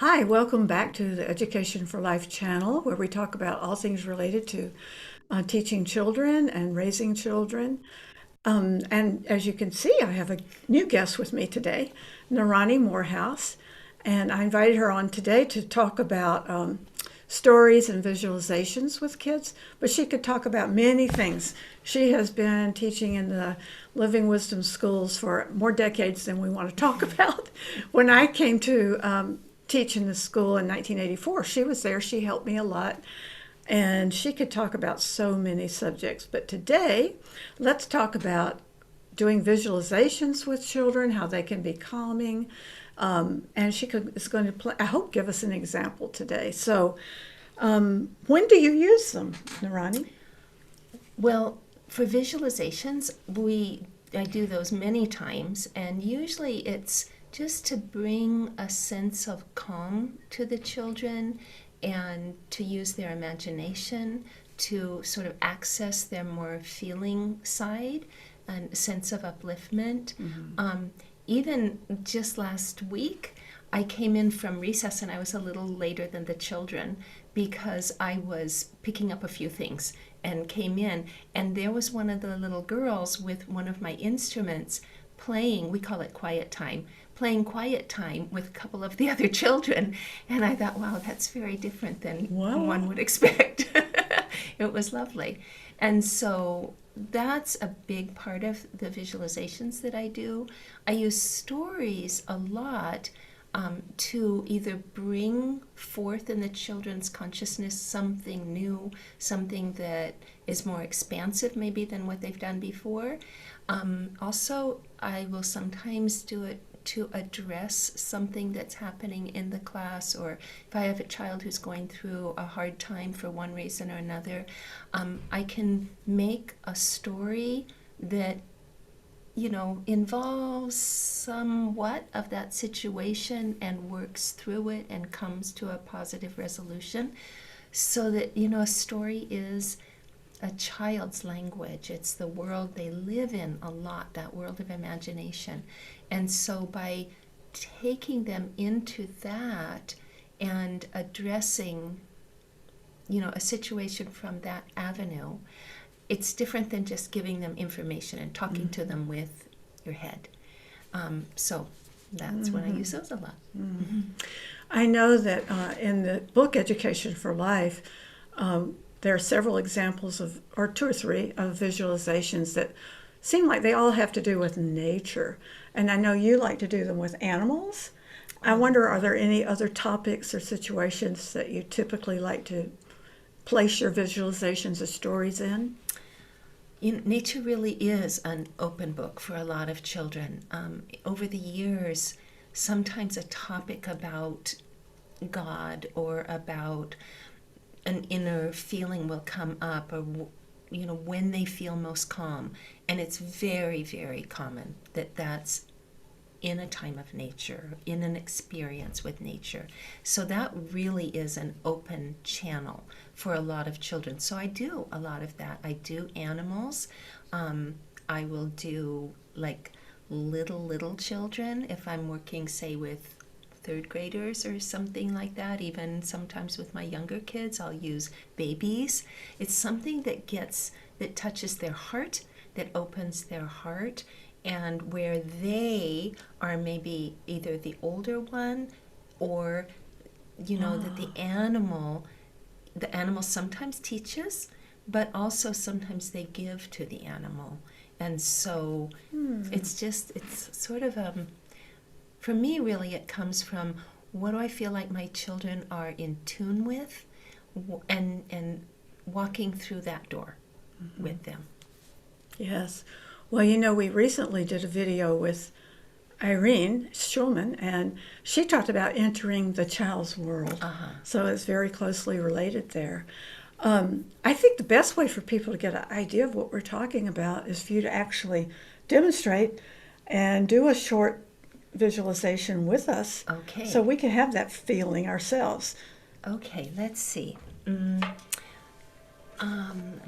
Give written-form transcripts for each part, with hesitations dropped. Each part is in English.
Hi, welcome back to the Education for Life channel, where we talk about all things related to teaching children and raising children. And as you can see, I have a new guest with me today, Narani Moorhouse. And I invited her on today to talk about stories and visualizations with kids, but she could talk about many things. She has been teaching in the Living Wisdom schools for more decades than we want to talk about. When I came to teach in the school in 1984, she was there. She helped me a lot. And she could talk about so many subjects. But today, let's talk about doing visualizations with children, how they can be calming. And is going to, I hope, give us an example today. So, when do you use them, Narani? Well, for visualizations, I do those many times, and usually it's just to bring a sense of calm to the children and to use their imagination to sort of access their more feeling side and a sense of upliftment. Mm-hmm. Even just last week, I came in from recess and I was a little later than the children because I was picking up a few things and came in, and there was one of the little girls with one of my instruments playing, we call it quiet time, playing quiet time with a couple of the other children. And I thought, wow, that's very different than one would expect. It was lovely. And so that's a big part of the visualizations that I do. I use stories a lot to either bring forth in the children's consciousness something new, something that is more expansive maybe than what they've done before. Also, I will sometimes do it to address something that's happening in the class, or if I have a child who's going through a hard time for one reason or another, I can make a story that involves somewhat of that situation and works through it and comes to a positive resolution, so that, a story is a child's language. It's the world they live in a lot, that world of imagination. And so by taking them into that and addressing, a situation from that avenue, it's different than just giving them information and talking to them with your head. So that's when I use those a lot. Mm-hmm. I know that in the book Education for Life, there are several examples or two or three, of visualizations that seem like they all have to do with nature. And I know you like to do them with animals. I wonder, are there any other topics or situations that you typically like to place your visualizations or stories in? Nature really is an open book for a lot of children. Over the years, sometimes a topic about God or about an inner feeling will come up, or when they feel most calm. And it's very, very common that that's in a time of nature, in an experience with nature. So that really is an open channel for a lot of children. So I do a lot of that. I do animals. I will do like little children if I'm working, say, with third graders or something like that. Even sometimes with my younger kids, I'll use babies. It's something that touches their heart, that opens their heart, and where they are maybe either the older one, or that the animal sometimes teaches, but also sometimes they give to the animal. And so it's sort of for me, really, it comes from what do I feel like my children are in tune with, and walking through that door with them. Yes. Well, we recently did a video with Irene Schulman, and she talked about entering the child's world. Uh-huh. So it's very closely related there. I think the best way for people to get an idea of what we're talking about is for you to actually demonstrate and do a short visualization with us. Okay. So we can have that feeling ourselves. Okay, let's see. Let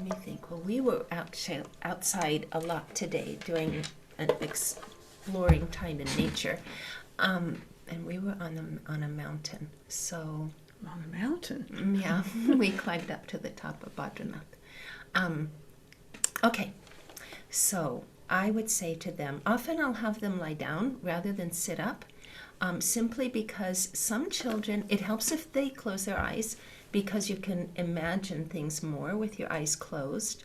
me think. Well, we were outside a lot today doing an exploring time in nature. and we were on a mountain. So On a mountain. yeah, we climbed up to the top of Badrinath. Okay, so I would say to them, often I'll have them lie down rather than sit up, simply because some children, it helps if they close their eyes because you can imagine things more with your eyes closed.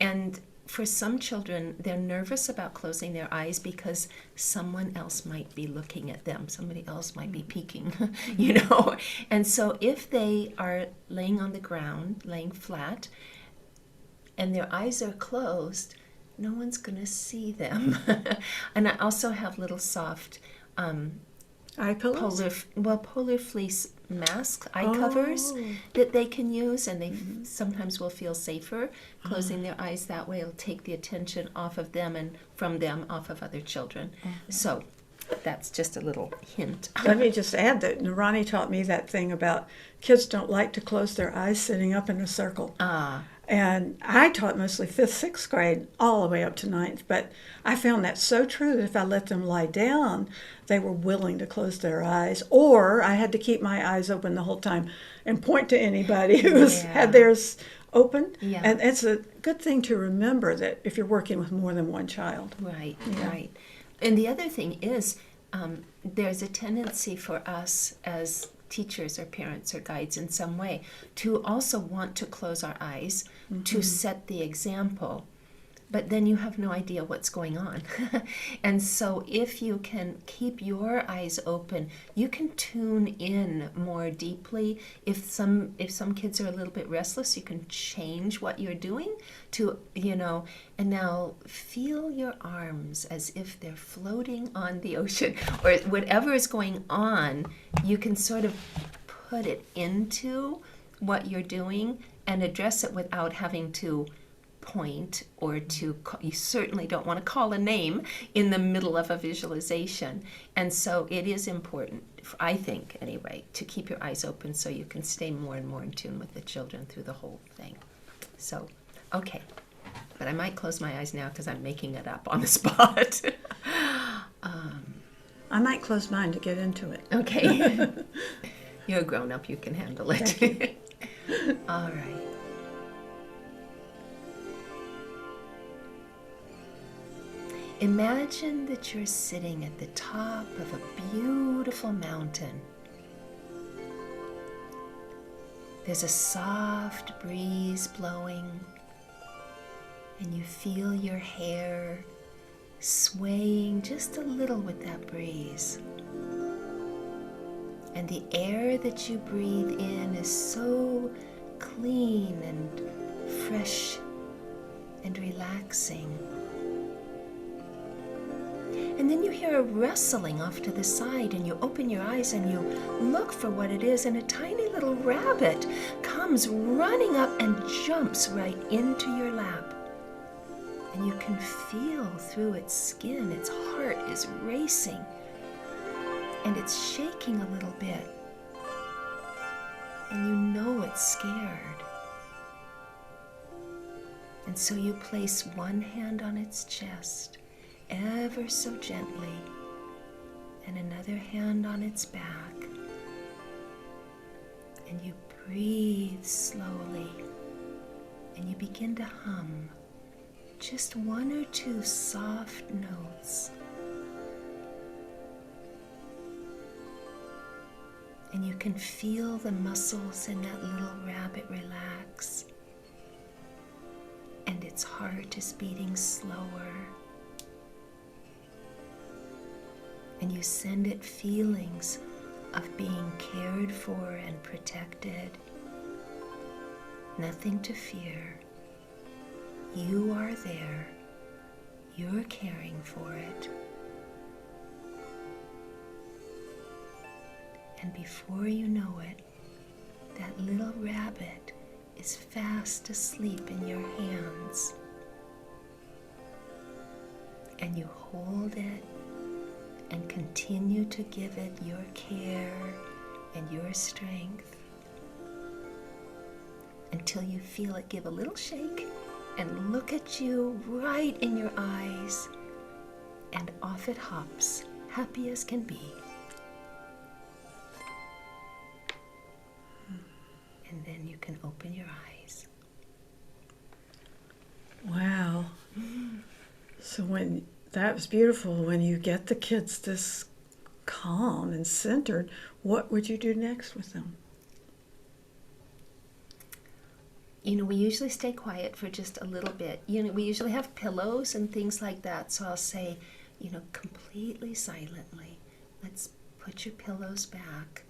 And for some children, they're nervous about closing their eyes because someone else might be looking at them. Somebody else might be peeking, you know. And so if they are laying on the ground, laying flat, and their eyes are closed, no one's going to see them. And I also have little soft Eye pillows? polar fleece mask, eye covers that they can use, and they sometimes will feel safer closing their eyes that way. It'll take the attention off of them and from them off of other children. So that's just a little hint. Let me just add that Narani taught me that thing about kids don't like to close their eyes sitting up in a circle. And I taught mostly 5th, 6th grade, all the way up to 9th. But I found that so true that if I let them lie down, they were willing to close their eyes. Or I had to keep my eyes open the whole time and point to anybody who's had theirs open. Yeah. And it's a good thing to remember that if you're working with more than one child. Right, right. And the other thing is, there's a tendency for us as teachers or parents or guides in some way to also want to close our eyes to set the example, but then you have no idea what's going on. And so if you can keep your eyes open, you can tune in more deeply. If some kids are a little bit restless, you can change what you're doing to, you know, and now feel your arms as if they're floating on the ocean, or whatever is going on, you can sort of put it into what you're doing and address it without having to point or to, you certainly don't want to call a name in the middle of a visualization. And so it is important, I think anyway, to keep your eyes open so you can stay more and more in tune with the children through the whole thing. So, okay. But I might close my eyes now because I'm making it up on the spot. I might close mine to get into it. Okay. You're a grown-up, you can handle it. Thank you. All right. Imagine that you're sitting at the top of a beautiful mountain. There's a soft breeze blowing, and you feel your hair swaying just a little with that breeze. And the air that you breathe in is so clean and fresh and relaxing. And then you hear a rustling off to the side, and you open your eyes and you look for what it is, and a tiny little rabbit comes running up and jumps right into your lap. And you can feel through its skin, its heart is racing, and it's shaking a little bit. And you know it's scared. And so you place one hand on its chest, ever so gently, and another hand on its back. And you breathe slowly, and you begin to hum just one or two soft notes. And you can feel the muscles in that little rabbit relax, and its heart is beating slower. And you send it feelings of being cared for and protected. Nothing to fear. You are there. You're caring for it. And before you know it, that little rabbit is fast asleep in your hands. And you hold it and continue to give it your care and your strength until you feel it give a little shake and look at you right in your eyes, and off it hops, happy as can be. And then you can open your eyes. Wow. So that was beautiful. When you get the kids this calm and centered, what would you do next with them? We usually stay quiet for just a little bit. We usually have pillows and things like that. So I'll say, completely silently, let's put your pillows back.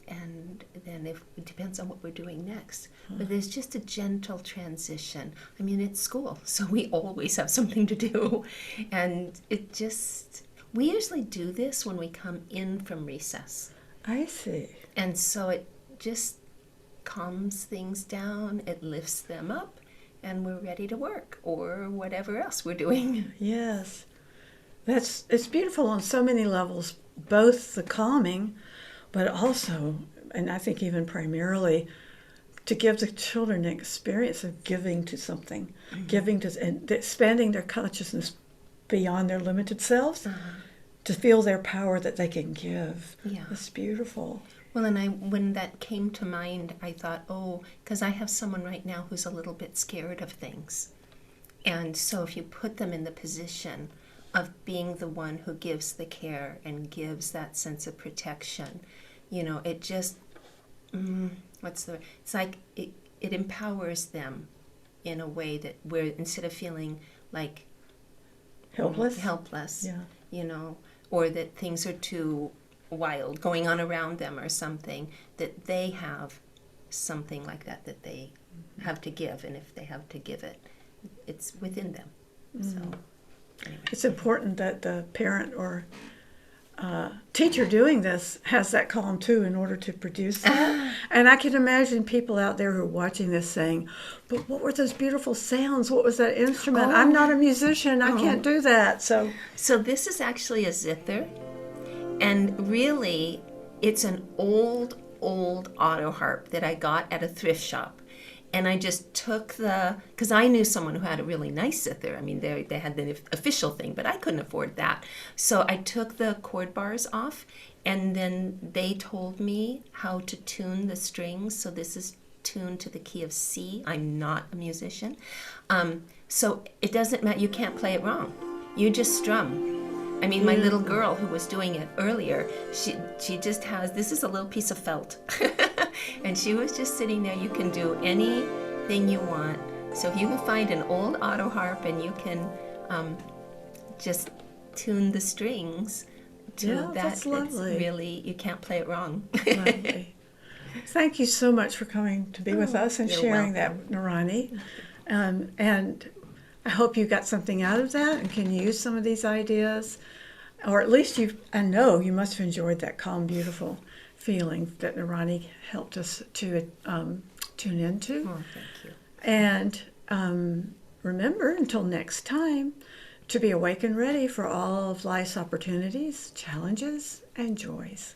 And then it depends on what we're doing next. But there's just a gentle transition. It's school, so we always have something to do. And we usually do this when we come in from recess. I see. And so it just calms things down, it lifts them up, and we're ready to work or whatever else we're doing. Yes. It's beautiful on so many levels, both the calming, but also, and I think even primarily, to give the children an experience of giving to something, and expanding their consciousness beyond their limited selves, to feel their power that they can give. Yeah. It's beautiful. Well, and when that came to mind, I thought, because I have someone right now who's a little bit scared of things. And so if you put them in the position of being the one who gives the care and gives that sense of protection, it just, it's like it empowers them in a way that where instead of feeling like helpless, Yeah. Or that things are too wild going on around them or something, that they have something like that they have to give, and if they have to give it, it's within them. So anyway. It's important that the parent or teacher doing this has that calm too in order to produce that. And I can imagine people out there who are watching this saying, but what were those beautiful sounds? What was that instrument? I'm not a musician. I can't do that. So this is actually a zither. And really, it's an old auto harp that I got at a thrift shop. And I just took because I knew someone who had a really nice zither. They had the official thing, but I couldn't afford that. So I took the chord bars off, and then they told me how to tune the strings. So this is tuned to the key of C. I'm not a musician. So it doesn't matter. You can't play it wrong. You just strum. My little girl who was doing it earlier, she just has, this is a little piece of felt. And she was just sitting there. You can do anything you want. So if you can find an old auto harp and you can just tune the strings to that's lovely. It's really, you can't play it wrong. Lovely. Thank you so much for coming to be with us and sharing welcome. that, Narani. And I hope you got something out of that and can use some of these ideas. Or at least I know you must have enjoyed that calm, beautiful feeling that Narani helped us to tune into. Oh, thank you. And remember, until next time, to be awake and ready for all of life's opportunities, challenges, and joys.